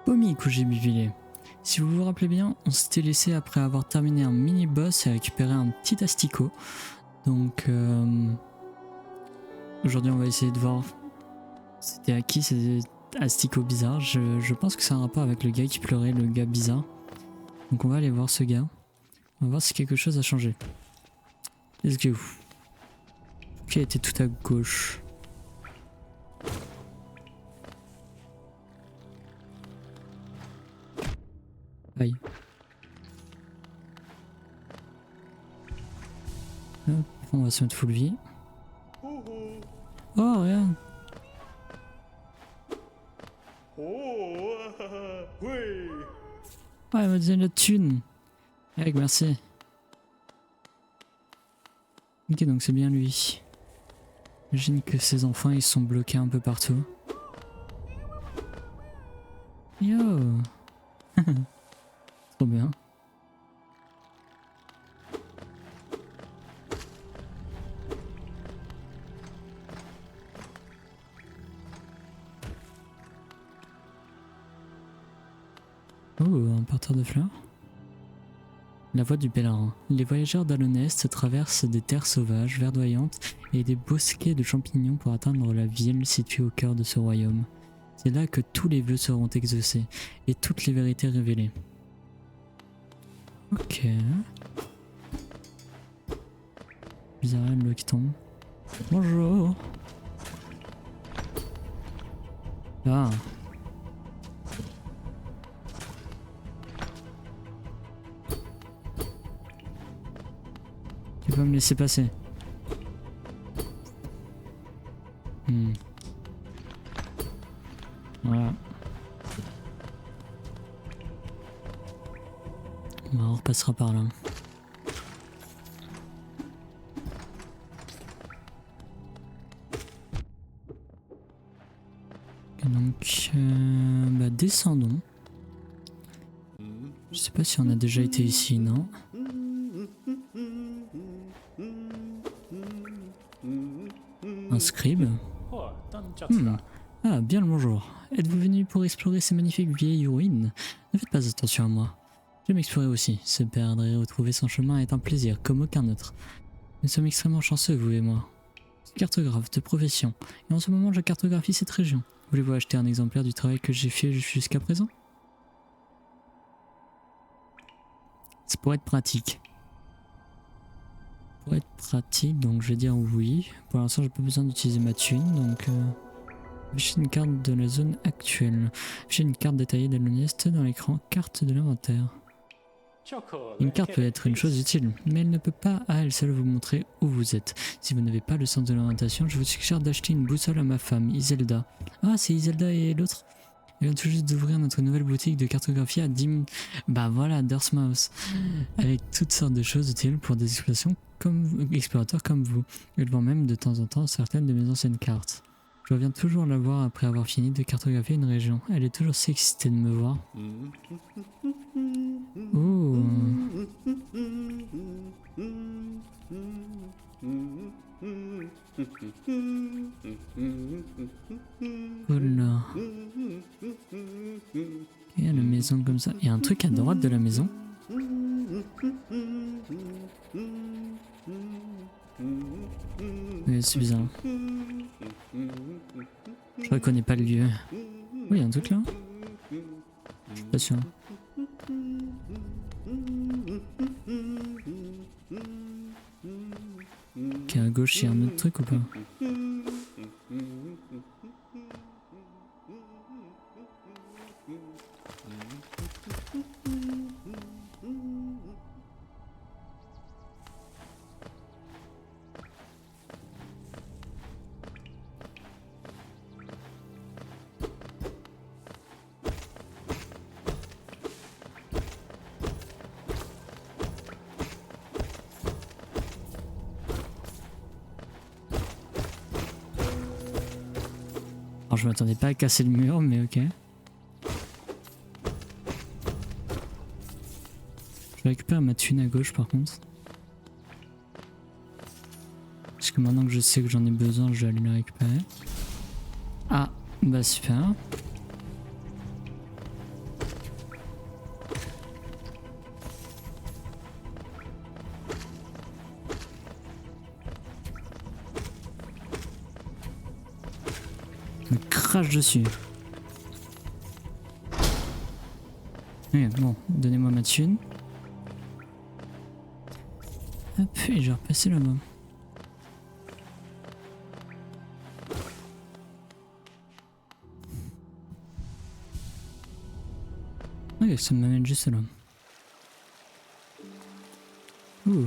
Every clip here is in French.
Pommique où j'ai bivillé. Si vous vous rappelez bien, on s'était laissé après avoir terminé un mini-boss et récupéré un petit asticot. Donc aujourd'hui on va essayer de voir c'était à qui ces asticots bizarres. Je pense que c'est un rapport avec le gars qui pleurait, le gars bizarre. Donc on va aller voir ce gars. On va voir si quelque chose a changé. Let's go. Qui était tout à gauche. Aïe. Hop, on va se mettre full vie. Oh, rien. Ah, il m'a donné la thune. Avec, merci. Ok, donc c'est bien lui. J'imagine que ses enfants ils sont bloqués un peu partout. Yo. Trop bien. Oh, un parterre de fleurs. La voie du pèlerin. Les voyageurs d'Alonest traversent des terres sauvages, verdoyantes et des bosquets de champignons pour atteindre la ville située au cœur de ce royaume. C'est là que tous les vœux seront exaucés et toutes les vérités révélées. Ok. Bizarre, l'eau qui tombe. Bonjour. Ah. Tu vas me laisser passer. Voilà. On repassera par là. Et donc, bah descendons. Je sais pas si on a déjà été ici, non? Un scribe. Ah, bien le bonjour. Êtes-vous venu pour explorer ces magnifiques vieilles ruines? Ne faites pas attention à moi. J'aime explorer aussi. Se perdre et retrouver son chemin est un plaisir comme aucun autre. Nous sommes extrêmement chanceux, vous et moi. Je suis cartographe de profession, et en ce moment je cartographie cette région. Voulez-vous acheter un exemplaire du travail que j'ai fait jusqu'à présent? C'est pour être pratique. Pour être pratique, donc je vais dire oui. Pour l'instant j'ai pas besoin d'utiliser ma thune, donc... Afficher une carte de la zone actuelle. Afficher une carte détaillée d'Alonest dans l'écran carte de l'inventaire. Une carte peut être une chose utile, mais elle ne peut pas à elle seule vous montrer où vous êtes. Si vous n'avez pas le sens de l'orientation, je vous suggère d'acheter une boussole à ma femme, Iselda. Ah, c'est Iselda et l'autre? Elle vient tout juste d'ouvrir notre nouvelle boutique de cartographie à Dim... Bah voilà, Dirtmouth. Avec toutes sortes de choses utiles pour des explorateurs comme vous. Elle vend même de temps en temps certaines de mes anciennes cartes. Je reviens toujours la voir après avoir fini de cartographier une région. Elle est toujours si excitée de me voir. Oh. Oh là. Il y a une maison comme ça. Il y a un truc à droite de la maison. Oui, c'est bizarre. Je reconnais pas le lieu. Oui, il y a un truc là. Je suis pas sûr. Ok, à gauche, il y a un autre truc ou pas? Alors je m'attendais pas à casser le mur, mais ok. Je récupère ma thune à gauche par contre. Parce que maintenant que je sais que j'en ai besoin, je vais aller la récupérer. Ah, bah super. crache dessus. Oui, bon, donnez-moi ma thune. Hop, et je vais repasser là-bas. Ok, ça m'amène juste là. Ouh.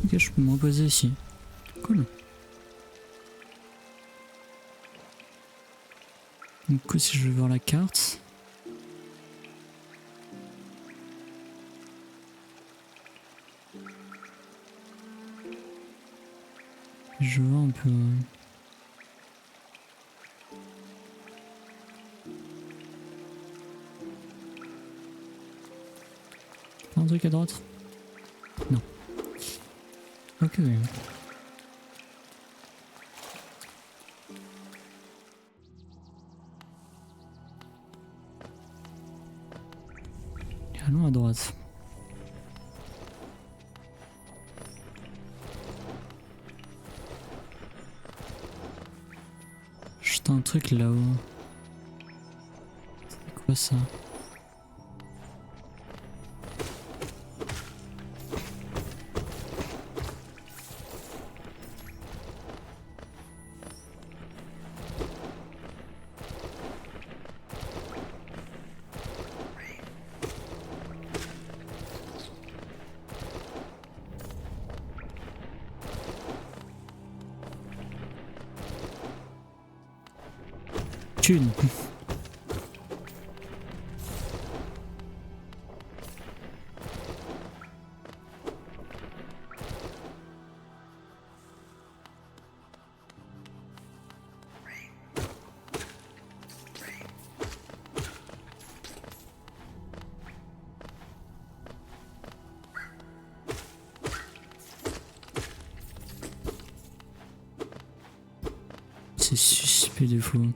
Ok, je peux me reposer ici. Cool. Du coup, si je veux voir la carte... Je vois un peu... Un truc à droite? Non. Ok. Allons à droite. Juste un truc là-haut. C'est quoi ça? Thune. C'est suspect de fou.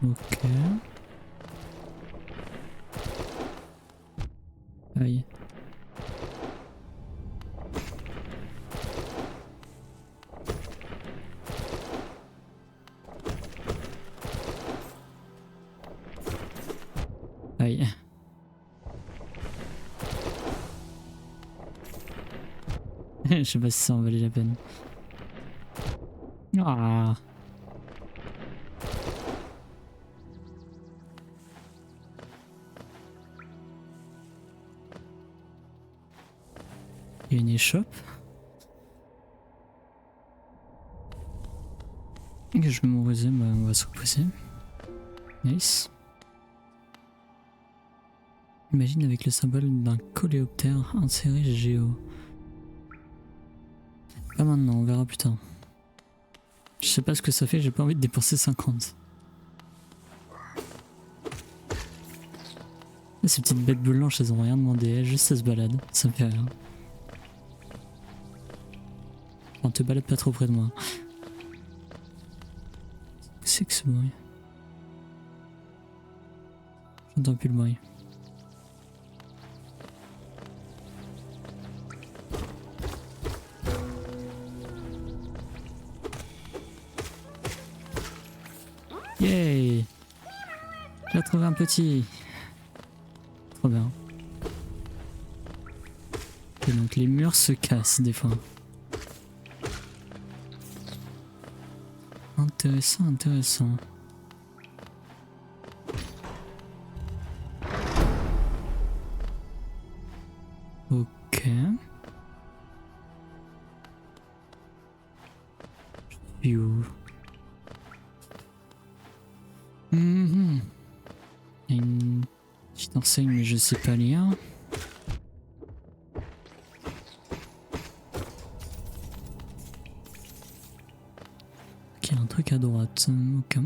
Ok. Aïe. Aïe. Je sais pas si ça en valait la peine. Ah. Il y a une échoppe. Ok, je vais m'ouvrir, bah, on va se reposer. Nice. Imagine avec le symbole d'un coléoptère inséré géo. Pas maintenant, on verra plus tard. Je sais pas ce que ça fait, j'ai pas envie de dépenser 50. Et ces petites bêtes blanches, elles ont rien demandé, juste elles se baladent, ça me fait rien. On te balade pas trop près de moi. C'est que ce bruit. J'entends plus le bruit. Yay! J'ai trouvé un petit. Trop bien. Et donc les murs se cassent des fois. Intéressant, intéressant. Ok. Je suis où? Il y a une petite enseigne mais je sais pas lire. Ok, il y a un truc à droite. Ok.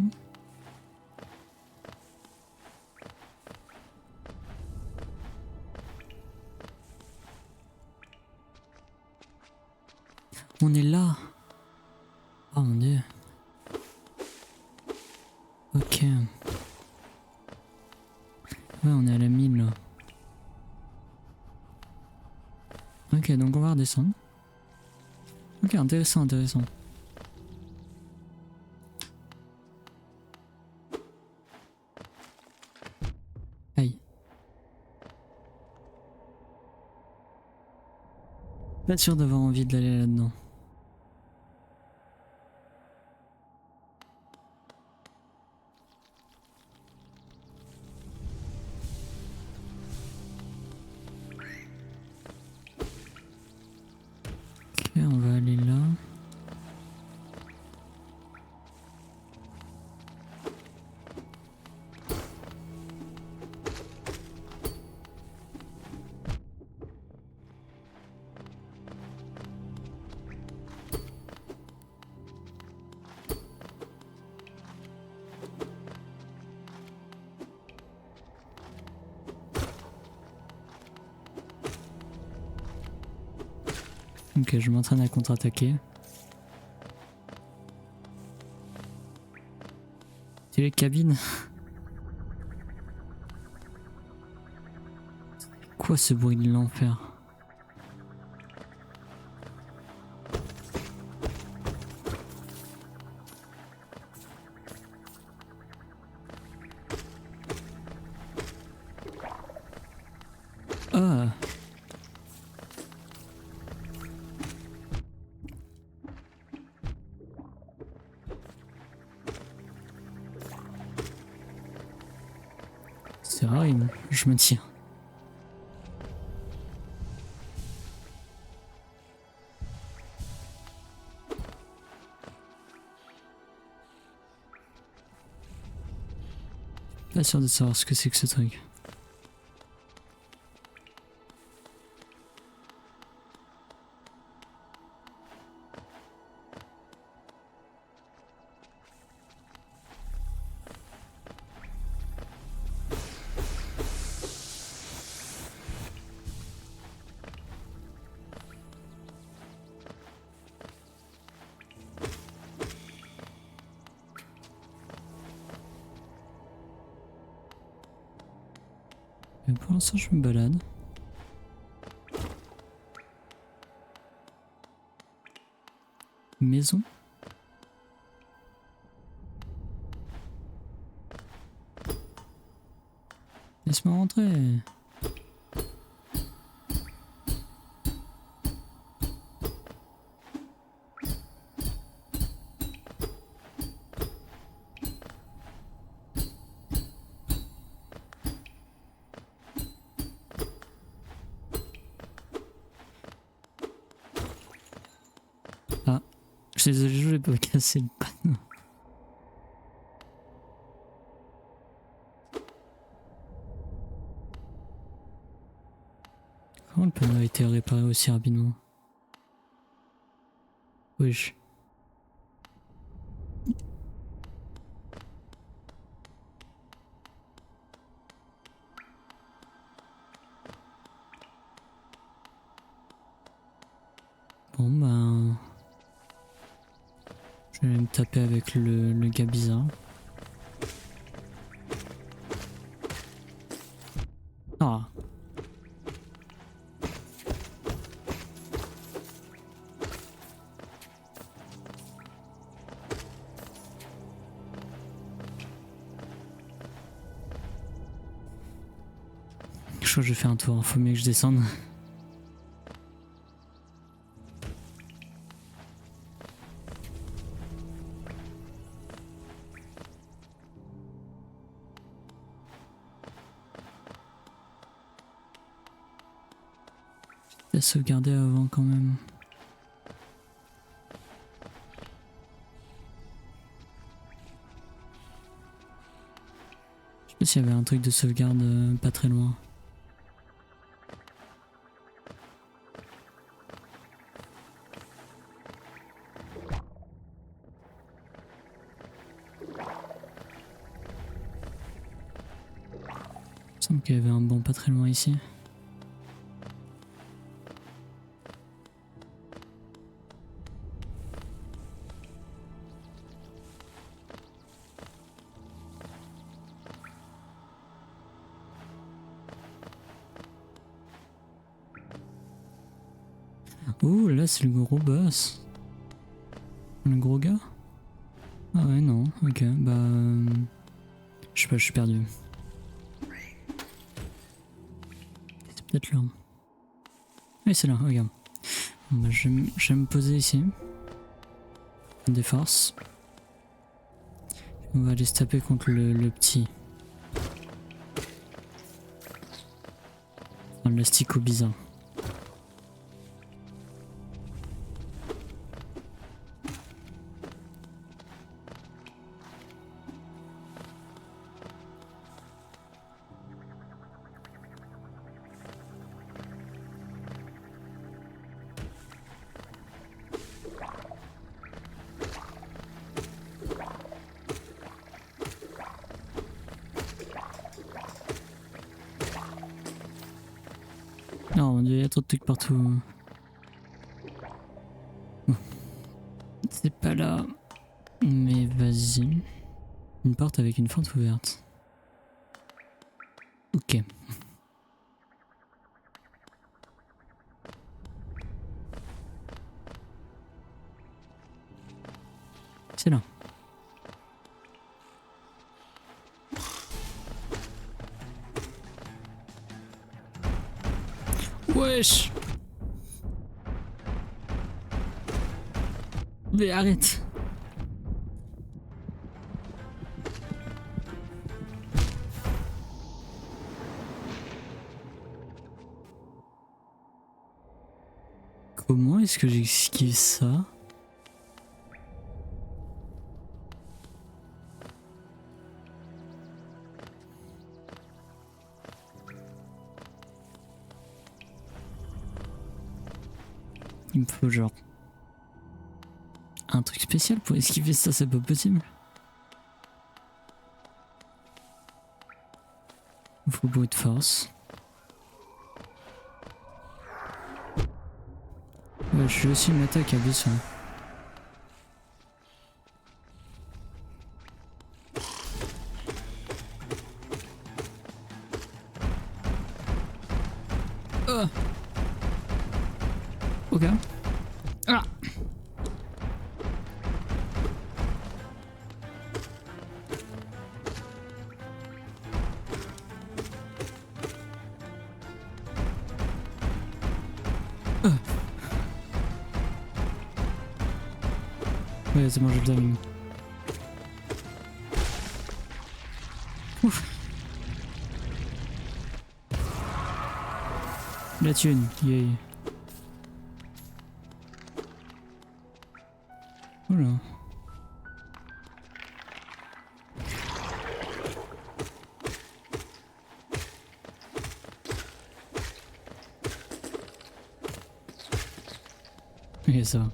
On est là. Oh mon dieu. Ok. Ouais, on est à la mine là. Ok, donc on va redescendre. Ok, intéressant, intéressant. Aïe. Pas sûr d'avoir envie d'aller là-dedans. Ok, on va aller là. Ok, je m'entraîne à contre-attaquer. C'est les cabines. Quoi ce bruit de l'enfer? Ah! C'est horrible, je me tire. Pas sûr de savoir ce que c'est que ce truc. Mais pour l'instant, je me balade. Maison. Laisse-moi rentrer. Ah, je suis désolé, je voulais pas casser le panneau. Comment le panneau a été réparé aussi rapidement? Wesh. Bon ben... Je vais me taper avec le gars bizarre. Ah. Je crois que je vais faire un tour, faut mieux que je descende. Je vais sauvegarder avant quand même. Je sais pas s'il y avait un truc de sauvegarde pas très loin. Il me semble qu'il y avait un banc pas très loin ici. Oh, là c'est le gros boss. Le gros gars? Ah ouais, non, ok, bah... je sais pas, je suis perdu. C'est peut-être là. Oui, c'est là, regarde. Bon, bah, je vais me poser ici. Des forces. On va aller se taper contre le petit. Enfin, l'astico bizarre. Non, mon dieu, il y a trop de trucs partout. Bon. C'est pas là. Mais vas-y. Une porte avec une fente ouverte. Ok. C'est là. Wesh! Mais arrête! Comment est-ce que j'esquive ça? Il me faut genre un truc spécial pour esquiver ça, c'est pas possible. Il faut beaucoup de force. Ouais, je suis aussi une attaque à besoin. Ok. Ah! Ouais, c'est bon, je le termine. Ouf. La thune, yay. Oula. Ok, ça va.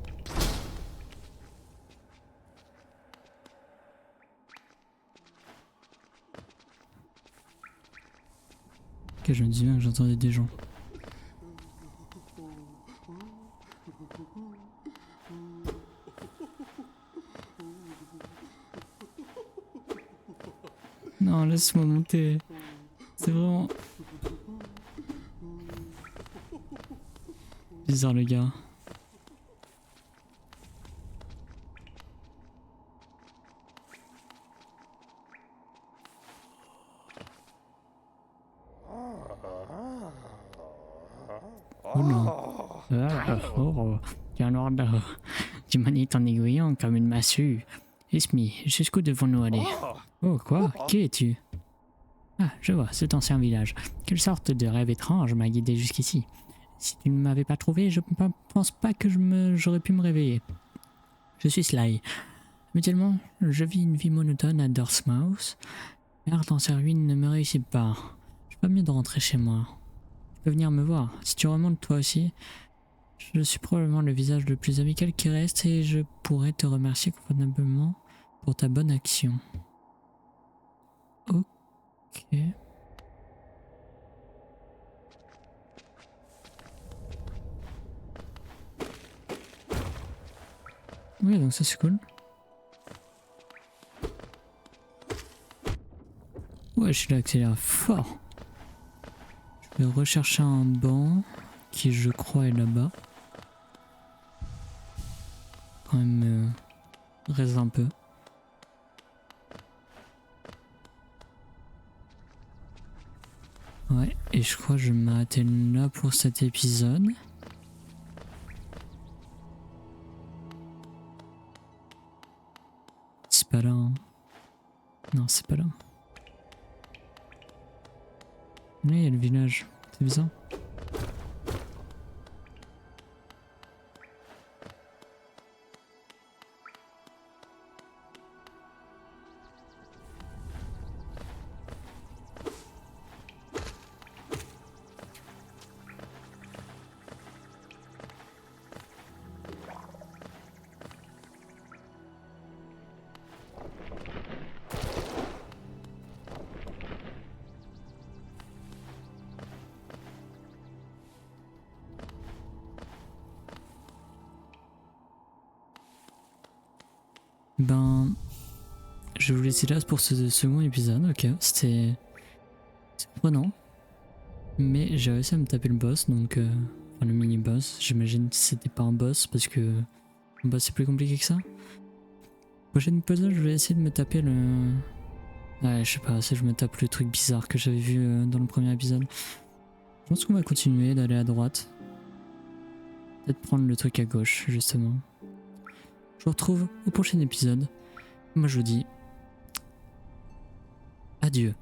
Ok, je me dis bien que j'entendais des gens. Non, laisse-moi monter. C'est vraiment... bizarre le gars. Oh non. Oh, j'ai un ordre. Tu manies ton aiguillon comme une massue. Esmi, jusqu'où devons-nous aller? Oh, quoi? Qui es-tu? Ah, je vois, cet ancien village. Quelle sorte de rêve étrange m'a guidé jusqu'ici? Si tu ne m'avais pas trouvé, je ne pense pas que j'aurais pu me réveiller. Je suis Sly. Habituellement, je vis une vie monotone à Dormsmouth. Merde, dans ces ruines ne me réussit pas. Je pas mieux de rentrer chez moi. Tu peux venir me voir. Si tu remontes toi aussi, je suis probablement le visage le plus amical qui reste et je pourrais te remercier convenablement pour ta bonne action. Ok. Oui, donc ça c'est cool. Ouais, je suis là, accélère fort. Je vais rechercher un banc qui, je crois, est là-bas. quand même reste un peu. Ouais, et je crois que je vais m'arrêter là pour cet épisode. C'est pas là, hein. Non, c'est pas là. Là, il y a le village. C'est bizarre. Ben, je vais vous laisser là pour ce second épisode. Ok, c'était prenant, mais j'ai réussi à me taper le boss, donc enfin le mini boss. J'imagine que c'était pas un boss parce que le boss c'est plus compliqué que ça. Prochaine épisode, je vais essayer de me taper le. Ouais, je sais pas, si je me tape le truc bizarre que j'avais vu dans le premier épisode. Je pense qu'on va continuer d'aller à droite. Peut-être prendre le truc à gauche, justement. Je vous retrouve au prochain épisode. Moi je vous dis adieu.